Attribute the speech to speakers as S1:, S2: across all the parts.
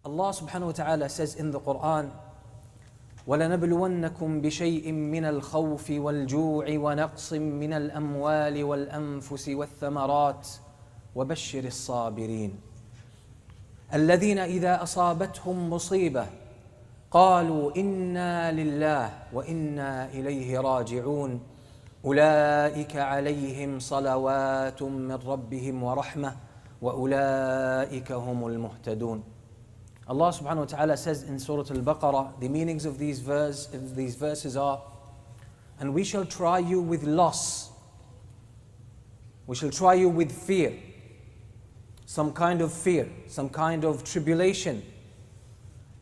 S1: Allah subhanahu wa ta'ala says in the Quran, وَلَنَبْلُوَنَّكُمْ بِشَيْءٍ مِّنَ الْخَوْفِ وَالْجُوعِ وَنَقْصٍ مِّنَ الْأَمْوَالِ وَالْأَنفُسِ وَالثَّمَرَاتِ وَبَشِّرِ الصَّابِرِينَ الَّذِينَ إِذَا أَصَابَتْهُمْ مُصِيبَةٌ قَالُوا إِنَّا لِلَّهِ وَإِنَّا إِلَيْهِ رَاجِعُونَ أُولَئِكَ عَلَيْهِمْ صَلَوَاتٌ مِّن رَّبِّهِمْ وَرَحْمَةٌ وَأُولَئِكَ هُمُ الْمُهْتَدُونَ. Allah subhanahu wa ta'ala says in Surah Al-Baqarah, the meanings of these verses are, and we shall try you with loss, we shall try you with fear, some kind of fear, some kind of tribulation,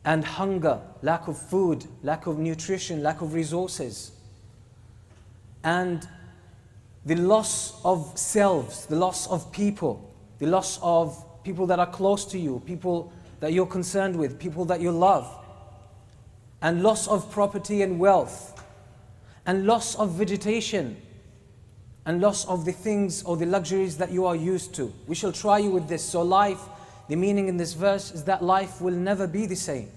S1: and hunger, lack of food, lack of nutrition, lack of resources, and the loss of selves, the loss of people, the loss of people that are close to you, people that you're concerned with, people that you love, and loss of property and wealth, and loss of vegetation, and loss of the things or the luxuries that you are used to. We shall try you with this. So life, the meaning in this verse is that life will never be the same.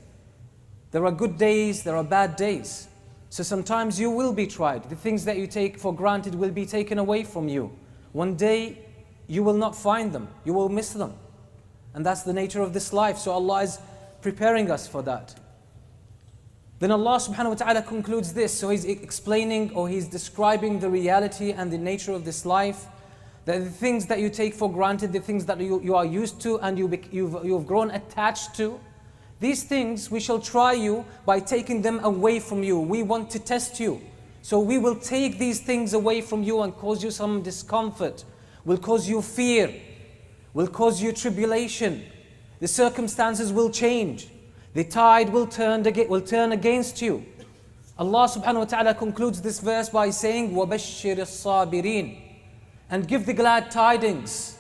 S1: There are good days, there are bad days. So sometimes you will be tried. The things that you take for granted will be taken away from you. One day you will not find them, you will miss them. And that's the nature of this life. So Allah is preparing us for that. Then Allah subhanahu wa ta'ala concludes this. So He's explaining or He's describing the reality and the nature of this life. That the things that you take for granted, the things that you are used to and you've grown attached to, these things we shall try you by taking them away from you. We want to test you. So we will take these things away from you and cause you some discomfort, will cause you fear, will cause you tribulation. The circumstances will change. The tide will turn against you. Allah subhanahu wa ta'ala concludes this verse by saying, وَبَشِّرِ الصَّابِرِينَ, and give the glad tidings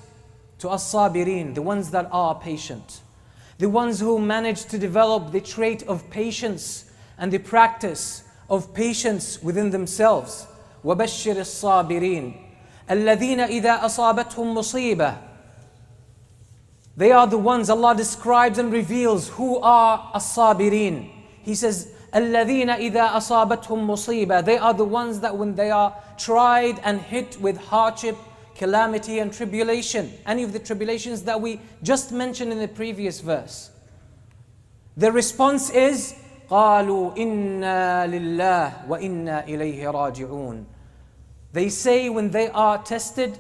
S1: to as-sabirin, the ones that are patient, the ones who manage to develop the trait of patience and the practice of patience within themselves. وَبَشِّرِ الصَّابِرِينَ الَّذِينَ إِذَا أَصَابَتْهُمْ مُصِيبَةٌ. They are the ones Allah describes and reveals who are as-sabirin. He says, الَّذِينَ إِذَا أَصَابَتْهُمْ مُصِيبَةٌ. They are the ones that when they are tried and hit with hardship, calamity and tribulation, any of the tribulations that we just mentioned in the previous verse, the response is, قَالُوا إِنَّا لِلَّهِ وَإِنَّا إِلَيْهِ رَاجِعُونَ. They say when they are tested,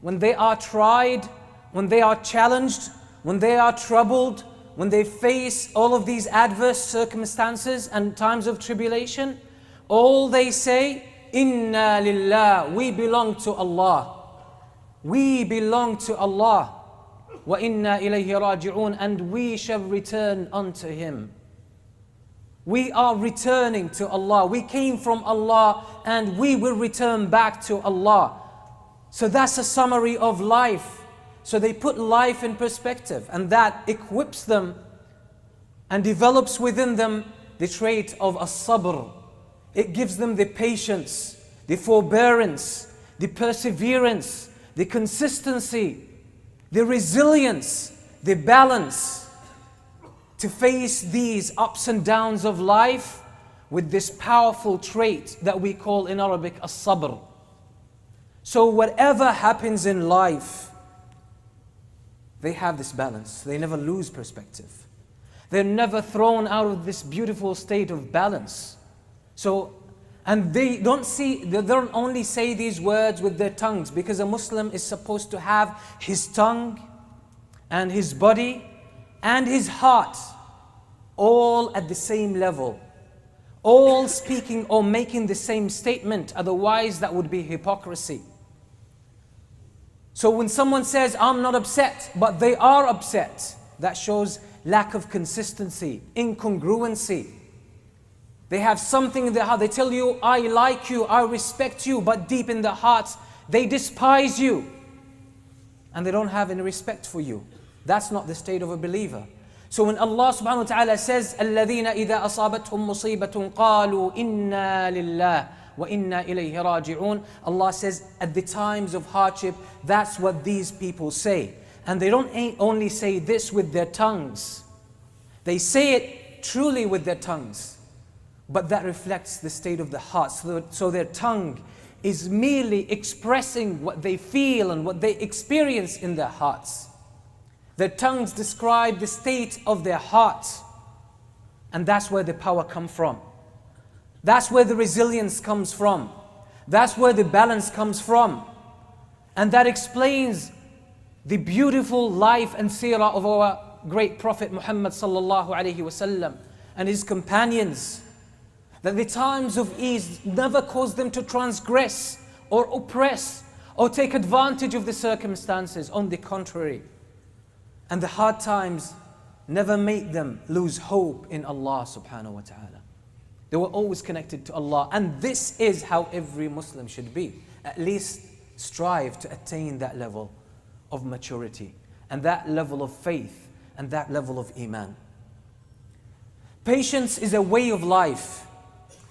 S1: when they are tried, when they are challenged, when they are troubled, when they face all of these adverse circumstances and times of tribulation, all they say, Inna lillah, we belong to Allah. We belong to Allah. Wa inna ilayhi raji'un, and we shall return unto Him. We are returning to Allah. We came from Allah and we will return back to Allah. So that's a summary of life. So they put life in perspective, and that equips them and develops within them the trait of as-sabr. It gives them the patience, the forbearance, the perseverance, the consistency, the resilience, the balance to face these ups and downs of life with this powerful trait that we call in Arabic as-sabr. So whatever happens in life, they have this balance. They never lose perspective. They're never thrown out of this beautiful state of balance. So, and they don't only say these words with their tongues, because a Muslim is supposed to have his tongue and his body and his heart all at the same level, all speaking or making the same statement. Otherwise, that would be hypocrisy. So when someone says, I'm not upset, but they are upset, that shows lack of consistency, incongruency. They have something in their heart. They tell you, I like you, I respect you, but deep in their hearts, they despise you. And they don't have any respect for you. That's not the state of a believer. So when Allah subhanahu wa ta'ala says, الَّذِينَ إِذَا أَصَابَتْهُمْ مُصِيبَةٌ قَالُوا إِنَّا لِلَّهِ وَإِنَّا إِلَيْهِ رَاجِعُونَ. Allah says, at the times of hardship, that's what these people say. And they don't only say this with their tongues. They say it truly with their tongues, but that reflects the state of the heart. So their tongue is merely expressing what they feel and what they experience in their hearts. Their tongues describe the state of their hearts. And that's where the power comes from. That's where the resilience comes from. That's where the balance comes from. And that explains the beautiful life and seerah of our great Prophet Muhammad sallallahu alaihi wasallam and his companions. That the times of ease never caused them to transgress or oppress or take advantage of the circumstances. On the contrary. And the hard times never made them lose hope in Allah subhanahu wa ta'ala. They were always connected to Allah. And this is how every Muslim should be. At least strive to attain that level of maturity and that level of faith and that level of iman. Patience is a way of life.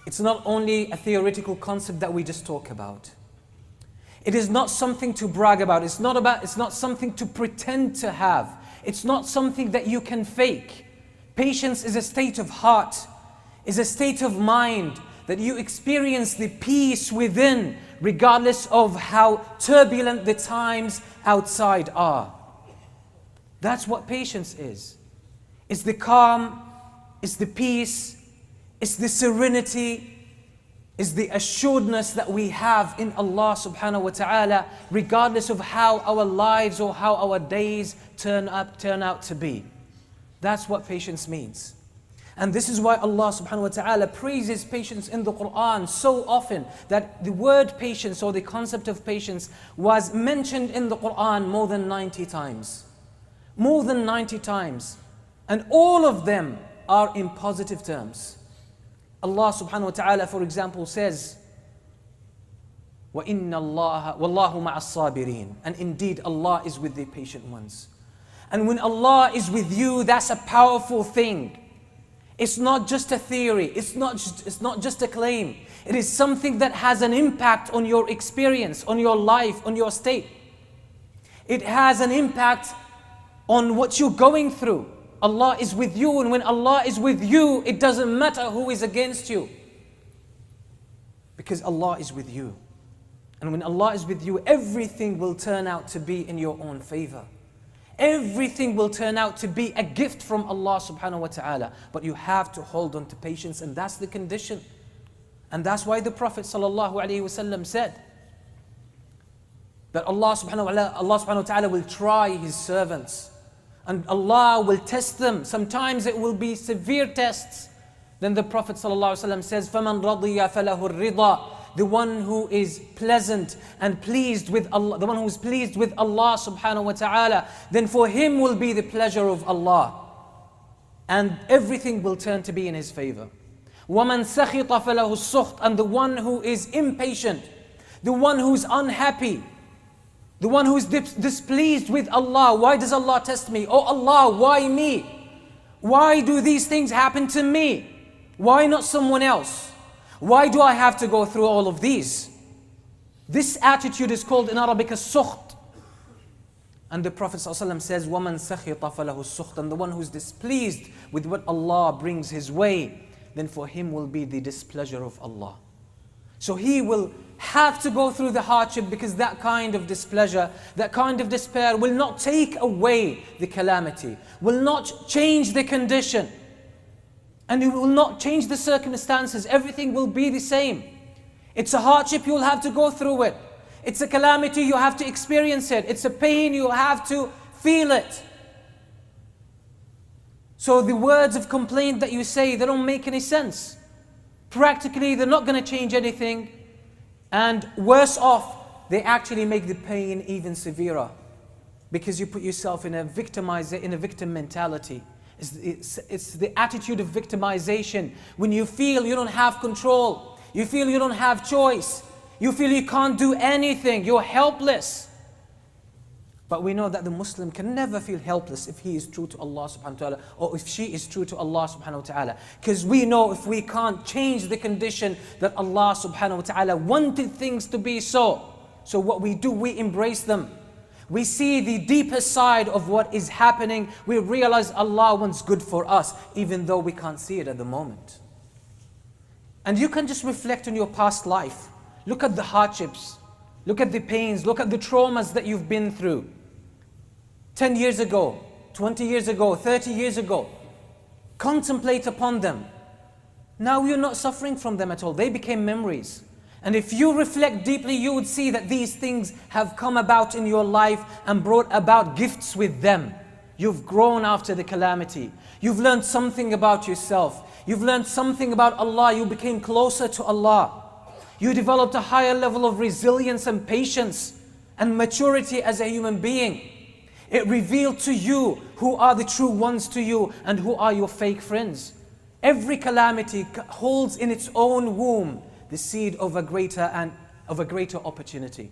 S1: It's not only a theoretical concept that we just talk about. It is not something to brag about. It's not something to pretend to have. It's not something that you can fake. Patience is a state of heart, is a state of mind that you experience the peace within, regardless of how turbulent the times outside are. That's what patience is. It's the calm, it's the peace, it's the serenity, it's the assuredness that we have in Allah subhanahu wa ta'ala, regardless of how our lives or how our days turn out to be. That's what patience means. And this is why Allah subhanahu wa ta'ala praises patience in the Quran so often, that the word patience or the concept of patience was mentioned in the Quran more than 90 times. More than 90 times. And all of them are in positive terms. Allah subhanahu wa ta'ala, for example, says, وَإِنَّ اللَّهَ وَاللَّهُ مَعَ الصَّابِرِينَ. And indeed, Allah is with the patient ones. And when Allah is with you, that's a powerful thing. It's not just a theory. It's not just a claim. It is something that has an impact on your experience, on your life, on your state. It has an impact on what you're going through. Allah is with you, and when Allah is with you, it doesn't matter who is against you. Because Allah is with you. And when Allah is with you, everything will turn out to be in your own favor. Everything will turn out to be a gift from Allah subhanahu wa ta'ala. But you have to hold on to patience, and that's the condition. And that's why the Prophet sallallahu alaihi wasallam said that Allah subhanahu wa ta'ala will try His servants. And Allah will test them. Sometimes it will be severe tests. Then the Prophet ﷺ says, فَمَنْ رَضِيَ فَلَهُ الرِّضَى. The one who is pleasant and pleased with Allah, the one who is pleased with Allah subhanahu wa ta'ala, then for him will be the pleasure of Allah. And everything will turn to be in his favor. وَمَنْ سَخِطَ فَلَهُ السُّخْطِ. And the one who is impatient, the one who is unhappy, the one who is displeased with Allah. Why does Allah test me? Oh Allah, why me? Why do these things happen to me? Why not someone else? Why do I have to go through all of these? This attitude is called in Arabic as-sukht. And the Prophet ﷺ says, وَمَنْ سَخِطَ فَلَهُ السُّخْطِ. And the one who is displeased with what Allah brings his way, then for him will be the displeasure of Allah. So he will have to go through the hardship, because that kind of displeasure, that kind of despair will not take away the calamity, will not change the condition, and it will not change the circumstances. Everything will be the same. It's a hardship, you'll have to go through it. It's a calamity, you have to experience it. It's a pain, you have to feel it. So the words of complaint that you say, they don't make any sense. Practically, they're not going to change anything. And worse off, they actually make the pain even severer, because you put yourself in a victim mentality. It's the attitude of victimization. When you feel you don't have control, you feel you don't have choice, you feel you can't do anything, you're helpless. But we know that the Muslim can never feel helpless if he is true to Allah subhanahu wa ta'ala, or if she is true to Allah subhanahu wa ta'ala. Because we know if we can't change the condition that Allah subhanahu wa ta'ala wanted things to be so. So what we do, we embrace them. We see the deeper side of what is happening. We realize Allah wants good for us, even though we can't see it at the moment. And you can just reflect on your past life. Look at the hardships. Look at the pains. Look at the traumas that you've been through. 10 years ago, 20 years ago, 30 years ago. Contemplate upon them. Now you're not suffering from them at all. They became memories. And if you reflect deeply, you would see that these things have come about in your life and brought about gifts with them. You've grown after the calamity. You've learned something about yourself. You've learned something about Allah. You became closer to Allah. You developed a higher level of resilience and patience and maturity as a human being. It revealed to you who are the true ones to you and who are your fake friends. Every calamity holds in its own womb the seed of a greater opportunity.